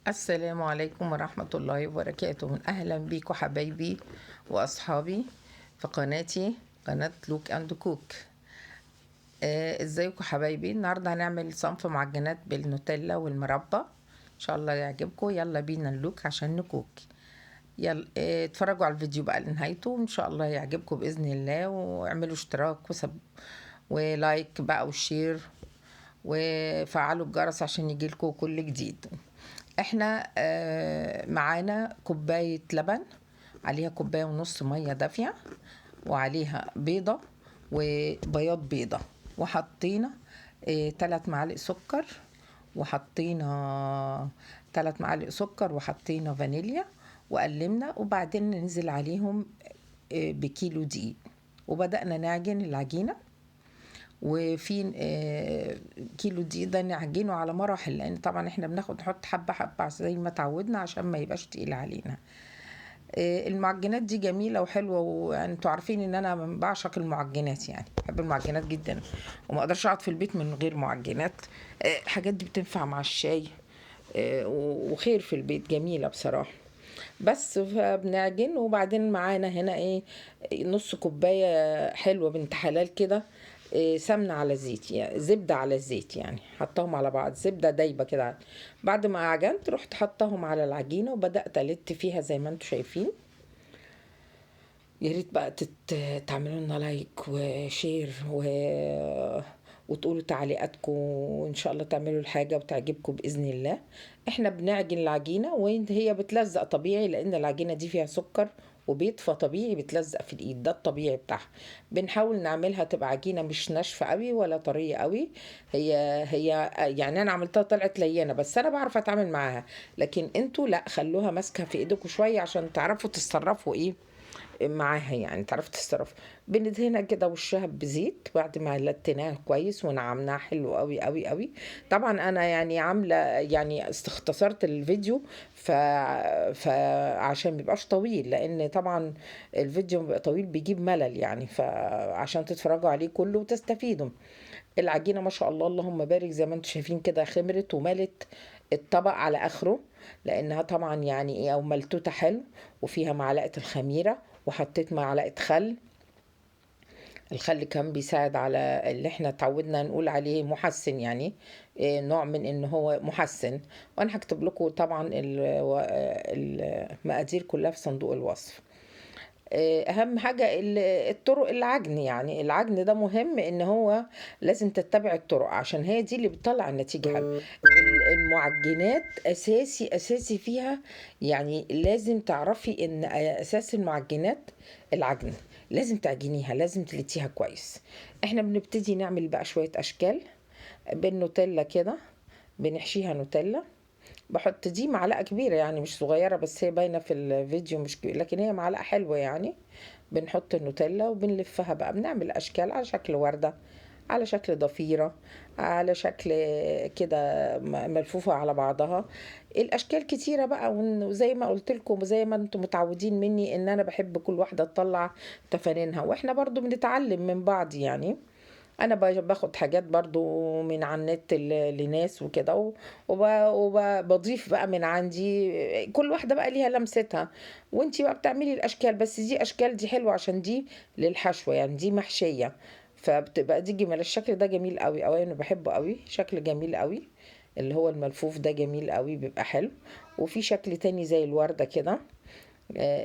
السلام عليكم ورحمة الله وبركاته. أهلا بيكم حبايبي وأصحابي في قناتي، قناة لوك أند كوك. ازيكم حبايبي؟ النهاردة هنعمل صنف معجنات بالنوتيلا والمربى، إن شاء الله يعجبكم. يلا بينا نلوك عشان نكوك. يلا اتفرجوا على الفيديو بقى لنهايته، إن شاء الله يعجبكم بإذن الله. واعملوا اشتراك ولايك بقى وشير، وفعلوا الجرس عشان يجيلكوا كل جديد. احنا معانا كوباية لبن، عليها كوباية ونص مية دافية، وعليها بيضة وبياض بيضة، وحطينا 3 معالق سكر، وحطينا 3 معالق سكر، وحطينا فانيليا، وقلمنا، وبعدين ننزل عليهم بكيلو دقيق، وبدأنا نعجن العجينة. وفي كيلو دي ده نعجنه على مراحل، لان طبعا احنا نحط حبه حبه زي ما تعودنا عشان ما يبقاش تقيل علينا. المعجنات دي جميله وحلوه، ويعني انتوا عارفين ان انا بعشق المعجنات، يعني بحب المعجنات جدا، وما اقدرش اقعد في البيت من غير معجنات. الحاجات دي بتنفع مع الشاي، وخير في البيت، جميله بصراحه. بس فبنعجن، وبعدين معانا هنا ايه، نص كوباية حلوة بنت حلال كده، سمنة على زيت، يعني زبدة على زيت، يعني حطاهم على بعض، زبدة دايبة كده. بعد ما عجنت رحت حطاهم على العجينة، وبدأت ألت فيها زي ما انتوا شايفين. يا ريت بقى تعملوا لنا لايك وشير وتقولوا تعليقاتكم، وان شاء الله تعملوا الحاجه وتعجبكم باذن الله. احنا بنعجن العجينه وهي بتلزق طبيعي، لان العجينه دي فيها سكر وبيض، فطبيعي بتلزق في الايد، ده الطبيعي بتاعها. بنحاول نعملها تبقى عجينه مش ناشفه قوي ولا طريه قوي. هي يعني انا عملتها طلعت لينه، بس انا بعرف اتعامل معاها. لكن انتوا لا، خلوها ماسكه في ايدكم شويه عشان تعرفوا تتصرفوا ايه معاها، يعني تعرف تتصرف. بندهنها كده وشها بزيت بعد ما لتيناها كويس ونعمناها حلو قوي قوي قوي. طبعا انا يعني عامله، يعني اختصرت الفيديو، فعشان ميبقاش طويل، لان طبعا الفيديو بيبقى طويل بيجيب ملل، يعني فعشان تتفرجوا عليه كله وتستفيدوا. العجينه ما شاء الله اللهم بارك، زي ما انتم شايفين كده خمرت وملت الطبق على اخره، لانها طبعا يعني ايه، او ملتوته حلو، وفيها معلقه الخميره، وحطيت معلقه خل. الخل كان بيساعد على اللي احنا اتعودنا نقول عليه محسن، يعني نوع من ان هو محسن. وانا هكتب لكم طبعا المقادير كلها في صندوق الوصف. اهم حاجة الطرق العجن، يعني العجن ده مهم، ان هو لازم تتبع الطرق عشان هي دي اللي بتطلع النتيجة حلوة. المعجنات اساسي اساسي فيها، يعني لازم تعرفي ان اساس المعجنات العجن. لازم تعجنيها، لازم تلتيها كويس. احنا بنبتدي نعمل بقى شوية اشكال بالنوتيلا كده، بنحشيها نوتيلا. بحط دي معلقة كبيرة، يعني مش صغيرة، بس هي باينة في الفيديو مش كبيرة، لكن هي معلقة حلوة يعني. بنحط النوتيلا وبنلفها بقى، بنعمل أشكال على شكل وردة، على شكل ضفيرة، على شكل كده ملفوفة على بعضها. الأشكال كتيرة بقى، وزي ما قلت لكم، زي ما انتم متعودين مني ان انا بحب كل واحدة تطلع تفانينها، واحنا برضو بنتعلم من بعض يعني. انا باخد حاجات برضو من على النت لناس وكده، وبضيف بقى من عندي، كل واحدة بقى ليها لمستها. وانتي بقى بتعملي الاشكال، بس دي اشكال دي حلوة عشان دي للحشوة، يعني دي محشية، فبتبقى دي جمال. الشكل ده جميل قوي قوي، انا بحبه قوي، شكل جميل قوي. اللي هو الملفوف ده جميل قوي، بيبقى حلو. وفي شكل تاني زي الوردة كده،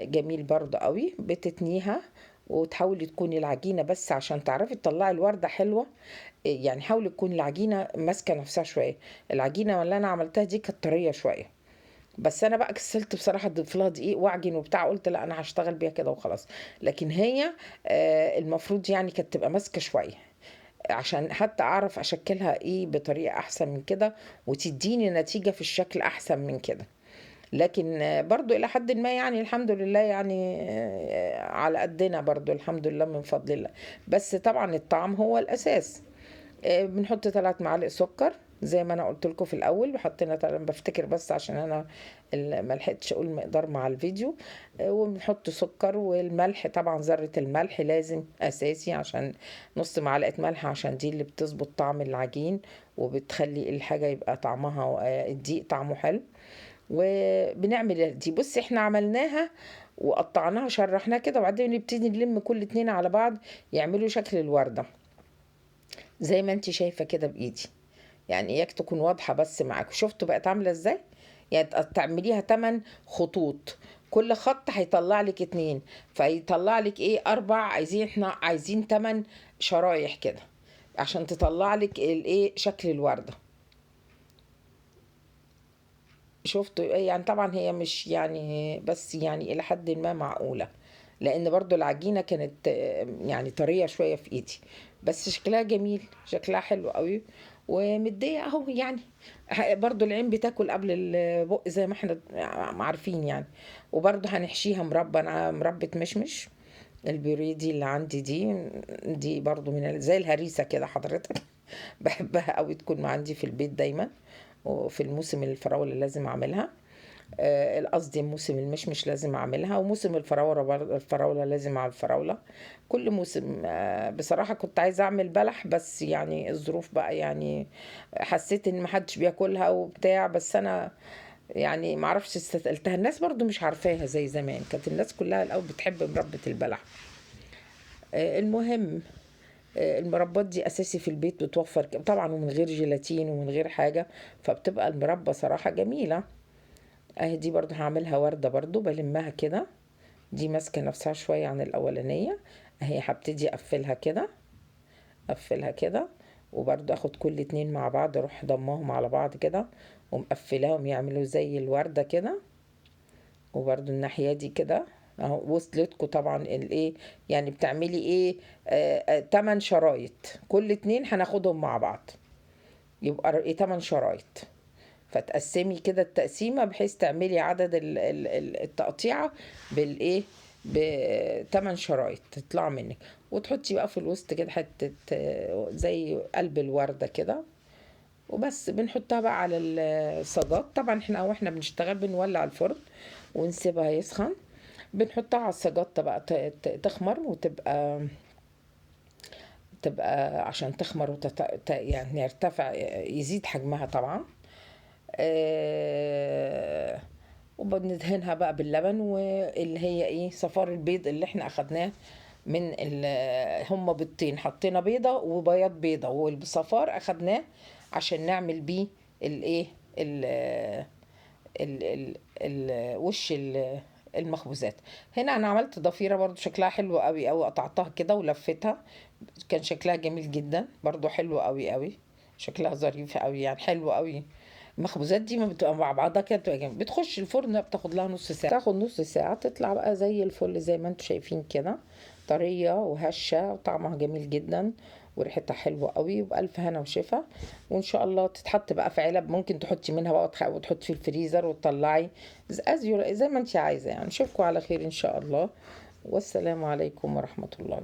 جميل برضه قوي. بتتنيها وتحاولي تكوني العجينة، بس عشان تعرفي تطلعي الوردة حلوة، يعني حاولي تكون العجينة ماسكة نفسها شوية. العجينة اللي أنا عملتها دي كانت طرية شوية، بس أنا بقى كسلت بصراحة أضيف لها دقيق وأعجن وبتاع، قلت لا أنا هشتغل بيها كده وخلاص. لكن هي المفروض يعني كانت تبقى ماسكة شوية، عشان حتى أعرف أشكلها إيه بطريقة أحسن من كده، وتديني نتيجة في الشكل أحسن من كده. لكن برضو إلى حد ما يعني الحمد لله، يعني على قدنا برضو الحمد لله من فضل الله. بس طبعا الطعم هو الأساس. بنحط 3 معالق سكر زي ما انا قلت لكم في الاول، حطينا بفتكر بس عشان انا ما لحقتش اقول مقدار مع الفيديو. وبنحط سكر، والملح طبعا ذرة الملح لازم اساسي، عشان نص معلقة ملح، عشان دي اللي بتظبط طعم العجين، وبتخلي الحاجة يبقى طعمها الدقيق طعمه حلو. وبنعمل دي. بصي احنا عملناها وقطعناها شرحناها كده، وبعدين نبتدي نلم كل اتنين على بعض يعملوا شكل الوردة زي ما انت شايفة كده بإيدي. يعني اياك تكون واضحة بس معاك. شفتوا بقت عاملة ازاي؟ يعني تعمليها 8 خطوط، كل خط هيطلع لك اتنين، فيطلع لك ايه 4. احنا عايزين 8 شرايح كده عشان تطلع لك الايه شكل الوردة. شفتوا يعني طبعا هي مش يعني، بس يعني الى حد ما معقولة، لان برضو العجينة كانت يعني طرية شوية في ايدي، بس شكلها جميل، شكلها حلو قوي ومدية اهو يعني. برضو العين بتاكل قبل البق زي ما احنا عارفين يعني. وبرضو هنحشيها مربى، انا مربى مشمش البيوريه دي اللي عندي دي برضو من زي الهريسة كده حضرتك. بحبها قوي تكون عندي في البيت دايما، وفي الموسم الفراولة لازم اعملها. قصدي موسم المشمش لازم اعملها، وموسم الفراولة الفراولة لازم على الفراولة. كل موسم. بصراحة كنت عايزة اعمل بلح، بس يعني الظروف بقى يعني حسيت ان محدش بياكلها وبتاع، بس انا يعني معرفش استثقلتها. الناس برضو مش عارفاها زي زمان، كانت الناس كلها الاول بتحب مربى البلح. المهم، المربات دي اساسي في البيت، بتوفر طبعا ومن غير جيلاتين ومن غير حاجة، فبتبقى المربى صراحة جميلة. اهي دي برضو هعملها وردة، برضو بلمها كده، دي ماسكة نفسها شوية عن الأولانية. اهي هبتدي أقفلها كده، أقفلها كده، وبرضو أخد كل اتنين مع بعض أروح ضماهم على بعض كده ومقفلاهم يعملوا زي الوردة كده. وبرضو الناحية دي كده اهو. وصلتكوا طبعا الايه؟ يعني بتعملي ايه؟ 8 شرايط، كل اتنين هناخدهم مع بعض يبقى ايه 8 شرايط. فتقسمي كده التقسيمة بحيث تعملي عدد التقطيعة بالايه، ب8 شرايط تطلع منك. وتحطي بقى في الوسط كده حتة زي قلب الوردة كده. وبس بنحطها بقى على الصاجات. طبعا احنا واحنا بنشتغل بنولع الفرن ونسيبها يسخن. بنحطها على الصاجات بقى تخمر تبقى عشان تخمر يعني يرتفع، يزيد حجمها طبعا. آه، وبندهنها بقى باللبن، واللي هي ايه صفار البيض اللي احنا اخدناه من هما بيضتين، حطينا بيضة وبياض بيضة، والصفار اخدناه عشان نعمل بيه الايه ال وش المخبوزات. هنا انا عملت ضفيرة برضو شكلها حلو قوي قوي، قطعتها كده ولفتها، كان شكلها جميل جدا برضو، حلو قوي قوي، شكلها ظريف قوي يعني، حلو قوي. المخبوزات دي ما بتبقى مع بعضها كده بتبقى جميل. بتخش الفرن بتاخد لها نص ساعة، تاخد نص ساعة تطلع بقى زي الفل زي ما انتم شايفين كده، طرية وهشة وطعمها جميل جدا وريحتها حلوة قوي، وبألف هنا وشفا. وإن شاء الله تتحط بقى في علب، ممكن تحطي منها بقى وتحطي في الفريزر وتطلعي زي ما انت عايزة يعني. نشوفكم على خير إن شاء الله، والسلام عليكم ورحمة الله.